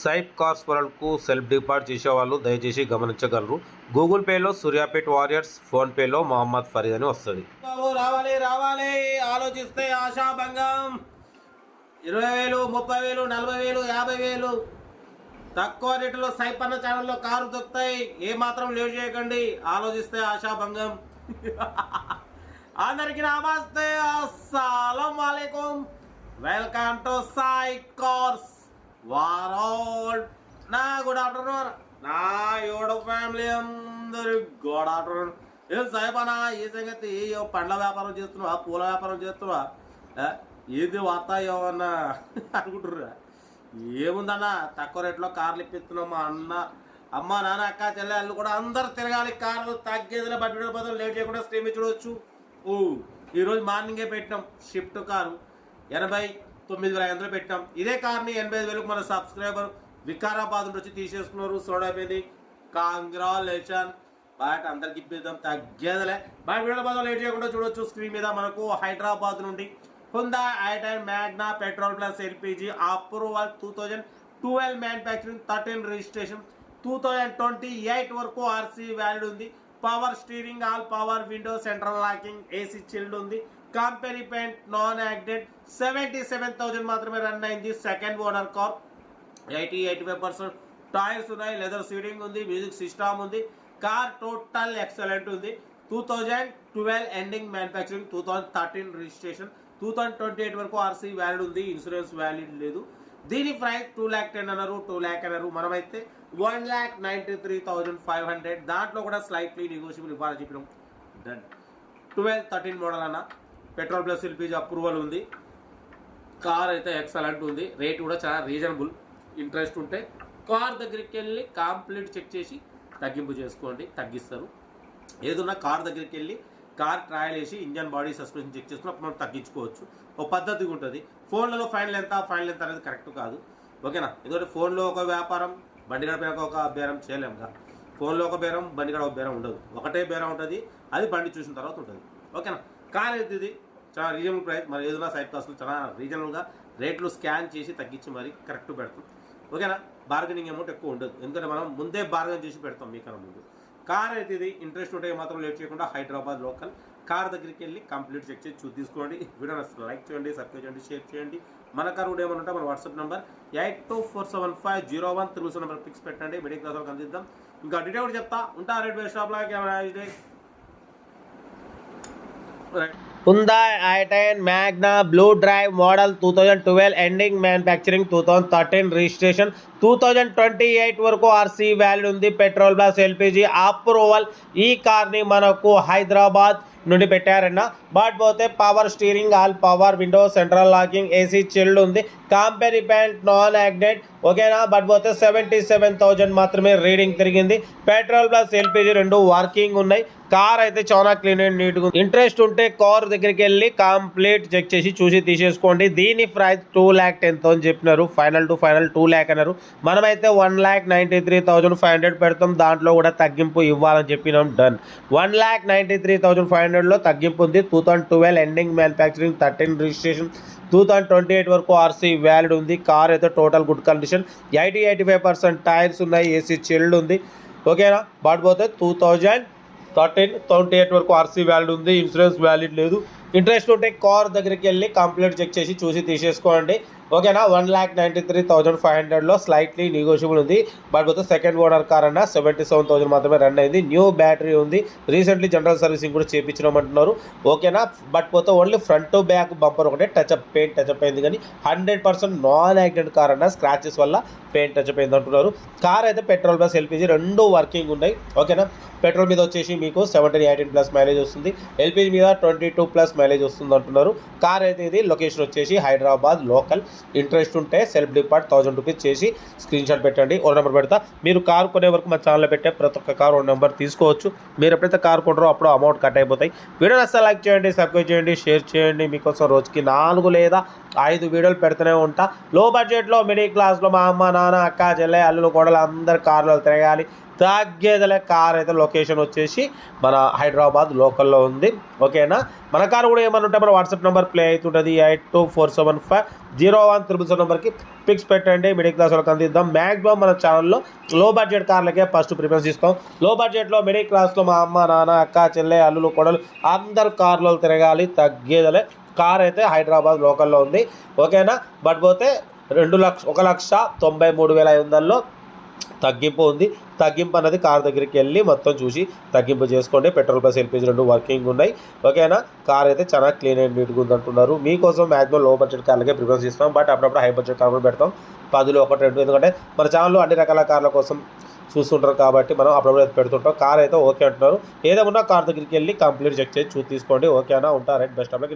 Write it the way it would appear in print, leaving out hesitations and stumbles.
సైప్ cars వరల్డ్కు self depart చేసేవాళ్ళు దయచేసి గమనించగలరు. గూగుల్ పేలో సూర్యాపేట్ వారియర్స్, ఫోన్పేలో మహమ్మద్ ఫరీద్ అని వస్తుంది. రావాలి రావాలి ఆలోచిస్తే ఆశాభంగం. 20,000, 30,000, 40,000, 50,000 తక్కువ రేటులో సైప్ అన్న ఛానల్లో కారు దొరుకుతాయి. ఏమాత్రం లేట్ చేయకండి. ఆలోచిస్తే ఆశాభంగం. అందరికి నమస్తే, అస్సలం వాలేకుం. వెల్కమ్ టు సైప్ కార్స్ వరల్డ్. నా గుడ్ ఆఫ్టర్నూన్. నా యూట్యూబ్ ఫ్యామిలీ అందరు గుడ్ ఆఫ్టర్నూన్. ఏం సైప్ అన్న ఈ సంగతి? పండ్ల వ్యాపారం చేస్తున్నావా, పూల వ్యాపారం చేస్తున్నావా, ఏది వస్తాయో అన్న అనుకుంటుర్రా? ఏముందన్న, తక్కువ రేట్లో కార్లు ఇప్పిస్తున్నాం. మా అమ్మ నాన్న అక్క చెల్లె అల్లు కూడా అందరు తిరగాలి. కార్లు తగ్గేదిలో బట్టి బదులు లేట్ చేయకుండా స్ట్రీమ్ చూడవచ్చు. ఈరోజు మార్నింగే పెట్టినాం షిఫ్ట్ కారు. 89,500 పెట్టినాం. ఇదే కార్ని 85,000 మన సబ్స్క్రైబర్ వికారాబాద్ నుంచి వచ్చి తీసేసుకున్నారు. సోడాపేది కాంగ్రాలేషన్. బట్ అందరికి ఇప్పిద్దాం, తగ్గేదిలే. బట్ వీడియో బదులు లేట్ చేయకుండా చూడవచ్చు. స్క్రీన్ మీద మనకు హైదరాబాద్ నుండి Hyundai i10 Magna petrol plus LPG approval 2012 manufacturing 13 registration 2028 వరకు RC వ్యాలిడ్ ఉంది. Power steering, all power window, central locking, AC chilled ఉంది. Company paint, non accident. 77,000 మాత్రమే రన్ అయింది. Second owner car. 85% టైర్స్ ఉన్నాయి. లెదర్ సీటింగ్ ఉంది. Music system ఉంది. Car total excellent ఉంది. 2012 ending manufacturing, 2013 registration, 2028 వరకు RC వ్యాలిడ్ ఉంది. ఇన్సూరెన్స్ వ్యాలిడ్ లేదు. దీని ప్రైస్ 2,10,000 అన్నారు, 2,00,000 అన్నారు. మనమైతే 1,93,500. దాంట్లో కూడా స్లైట్లీ నెగోషియబుల్ ఇవ్వాలని చెప్పినాం. డన్. 12-13 మోడల్ అన్న. పెట్రోల్ ప్లస్ LPG అప్రూవల్ ఉంది. కార్ అయితే ఎక్సలెంట్ ఉంది. రేట్ కూడా చాలా రీజనబుల్. ఇంట్రెస్ట్ ఉంటే కార్ దగ్గరికి వెళ్ళి కంప్లీట్ చెక్ చేసి తగ్గింపు చేసుకోండి, తగ్గిస్తారు. ఏదన్నా కార్ దగ్గరికి వెళ్ళి కార్ ట్రయల్ వేసి ఇంజన్ బాడీ సస్పెన్షన్ చెక్ చేసుకున్నప్పుడు మనం తగ్గించుకోవచ్చు. ఒక పద్ధతిగా ఉంటుంది. ఫోన్లలో ఫైనల్ ఎంత అనేది కరెక్ట్ కాదు. ఓకేనా? ఎందుకంటే ఫోన్లో ఒక వ్యాపారం, బండి గడపైన ఒక బేరం చేయలేముగా. ఫోన్లో ఒక బేరం, బండి గడ ఒక బేరం ఉండదు. ఒకటే బేరం ఉంటుంది. అది బండి చూసిన తర్వాత ఉంటుంది. ఓకేనా? కార్ అయితే ఇది చాలా రీజనబుల్ ప్రైస్. మరి ఏదైనా సైట్ కాస్ట్లు చాలా రీజనబుల్గా రేట్లు స్కాన్ చేసి తగ్గించి మరి కరెక్ట్ పెడతాం. ఓకేనా? బార్గెనింగ్ అమౌంట్ ఎక్కువ ఉండదు. ఎందుకంటే మనం ముందే బార్గెన్ చేసి పెడతాం మీకన్నా ముందు. కార్ అయితే ఇది ఇంట్రెస్ట్ ఉంటే మాత్రం లేట్ చేయకుండా హైదరాబాద్ లోకల్ కార్ దగ్గరికి వెళ్ళి కంప్లీట్ చెక్ చేసి తీసుకోండి. వీడియో లైక్ చేయండి, సబ్స్క్రైబ్ చేయండి, షేర్ చేయండి. మన కార్ కూడా ఏమన్నా ఉంటే మన వాట్సాప్ నెంబర్ 82475013 నెంబర్ పిక్స్ పెట్టండి. మీడియా క్లాస్ అందిద్దాం. ఇంకా డీటెయిల్ కూడా చెప్తా ఉంటా. రేట్ బెస్ట్ షాప్ లాగా Hyundai i10 Magna Blue Drive model 2012 ending manufacturing 2013 registration 2028 వరకు RC వ్యాలిడ్ ఉంది. Petrol plus LPG approval. ఈ కార్ని మనకు హైదరాబాద్ నుండి పెట్టారన్న. బట్ పోతే power steering, all power window, central locking, AC chilled ఉంది. Company paint, non accident. ఓకేనా? బట్ పోతే 77,000 మాత్రమే రీడింగ్ తిరిగింది. పెట్రోల్ ప్లస్ LPG రెండు వర్కింగ్ ఉన్నాయి. కార్ అయితే చాలా క్లీన్ అండ్ నీట్గా ఉంది. ఇంట్రెస్ట్ ఉంటే కార్ దగ్గరికి వెళ్ళి కంప్లీట్ చెక్ చేసి చూసి తీసేసుకోండి. దీని ప్రైస్ 2,10,000 అని చెప్పినారు. ఫైనల్ టు ఫైనల్ 2,00,000 అన్నారు. మనమైతే 1,93,500 పెడతాం. దాంట్లో కూడా తగ్గింపు ఇవ్వాలని చెప్పినాం. డన్. 1,93,500లో తగ్గింపు ఉంది. 2012 ఎండింగ్ మ్యానుఫ్యాక్చరింగ్, 13 రిజిస్ట్రేషన్, 2028 వరకు RC వ్యాలిడ్ ఉంది. కార్ అయితే టోటల్ గుడ్ కండిషన్. 85% టైర్స్ ఉన్నాయి. AC చిల్డ్ ఉంది. ఓకేనా? బట్ పోతే 2028 వరకు RC వ్యాలిడ్ ఉంది. ఇన్సూరెన్స్ వ్యాలిడ్ లేదు. ఇంట్రెస్ట్ ఉంటే కార్ దగ్గరికి వెళ్ళి కంప్లీట్ చెక్ చేసి చూసి తీసేసుకోండి. ఓకేనా? 1,93,500లో స్లైట్లీ నెగోషియబుల్ ఉంది. బట్ పోతే సెకండ్ ఓనర్ కార్ అన్న. 77,000 మాత్రమే రన్ అయింది. న్యూ బ్యాటరీ ఉంది. రీసెంట్లీ జనరల్ సర్వీసింగ్ కూడా చేయించినామంటున్నారు. ఓకేనా? బట్ పోతే only front to back bumper ఒకటే పెయింట్ టచ్అప్ అయింది. కానీ 100% నాన్ యాక్సిడెంట్ కార్ అన్న. స్క్రాచెస్ వల్ల పెయింట్ టచ్అప్ అయింది అంటున్నారు. కార్ అయితే పెట్రోల్ ప్లస్ LPG రెండు వర్కింగ్ ఉన్నాయి. ఓకేనా? పెట్రోల్ మీద వచ్చేసి మీకు 17-18+ మైలేజ్ వస్తుంది. LPG మీద 22+ మైలేజ్ వస్తుంది అంటున్నారు. కార్ అయితే ఇది లొకేషన్ వచ్చేసి హైదరాబాద్ లోకల్. ఇంట్రెస్ట్ ఉంటే సెల్ఫ్ డిపార్ట్ 1,000 రూపీస్ చేసి స్క్రీన్ షాట్ పెట్టండి. ఓ నెంబర్ పెడతా. మీరు కార్ కొనే వరకు మా ఛానల్లో పెట్టే ప్రతి ఒక్క కార్ ఓ నెంబర్ తీసుకోవచ్చు. మీరు ఎప్పుడైతే కార్ కొంటారో అప్పుడు అమౌంట్ కట్ అయిపోతాయి. వీడియోని అసలు లైక్ చేయండి, సబ్స్క్రైబ్ చేయండి, షేర్ చేయండి. మీకోసం రోజుకి 4 లేదా 5 వీడియోలు పెడుతూనే ఉంటా. లో బడ్జెట్లో మిడిల్ క్లాస్లో మా అమ్మ నాన్న అక్క చెల్లె అల్లులు కోడలు అందరు కార్లో తిరగాలి తగ్గేదలే. కార్ అయితే లొకేషన్ వచ్చేసి మన హైదరాబాద్ లోకల్లో ఉంది. ఓకేనా, మన కారు కూడా ఏమన్నా ఉంటే మన వాట్సాప్ నెంబర్ ప్లే అవుతుంటుంది 8247501777 నెంబర్కి పిక్స్ పెట్టండి. మిడిల్ క్లాస్ వాళ్ళకి అందిద్దాం. మ్యాక్సిమం మన ఛానల్లో లో బడ్జెట్ కార్లకే ఫస్ట్ ప్రిఫరెన్స్ ఇస్తాం. లో బడ్జెట్లో మిడిల్ క్లాస్లో మా అమ్మ నాన్న అక్క చెల్లె అల్లులు కొడలు అందరు కార్లో తిరగాలి తగ్గేదలే. కార్ అయితే హైదరాబాద్ లోకల్లో ఉంది. ఓకేనా, బట్ పోతే 1,93,500 తగ్గింపు ఉంది. తగ్గింపు అనేది కార్ దగ్గరికి వెళ్ళి మొత్తం చూసి తగ్గింపు చేసుకోండి. పెట్రోల్ ప్లస్ ఎల్పిజి 2 వర్కింగ్ ఉన్నాయి. ఓకేనా, కార్ అయితే చాలా క్లీన్ అండ్ నీట్గా ఉంది అంటున్నారు. మీకోసం మ్యాక్సిమం లో బడ్జెట్ కార్లకే ప్రిఫరెన్స్ ఇస్తాం. బట్ అప్పుడప్పుడు హై బడ్జెట్ కార్ కూడా పెడతాం 10లో 1-2. ఎందుకంటే మన ఛానల్లో అన్ని రకాల కార్ల కోసం చూస్తుంటారు కాబట్టి మనం అప్పుడప్పుడు పెడుతుంటాం. కార్ అయితే ఓకే అంటున్నారు. ఏదేమన్నా కార్ దగ్గరికి వెళ్ళి కంప్లీట్ చెక్ చేసి తీసుకోండి. ఓకేనా, ఉంటారు. Right, best of luck.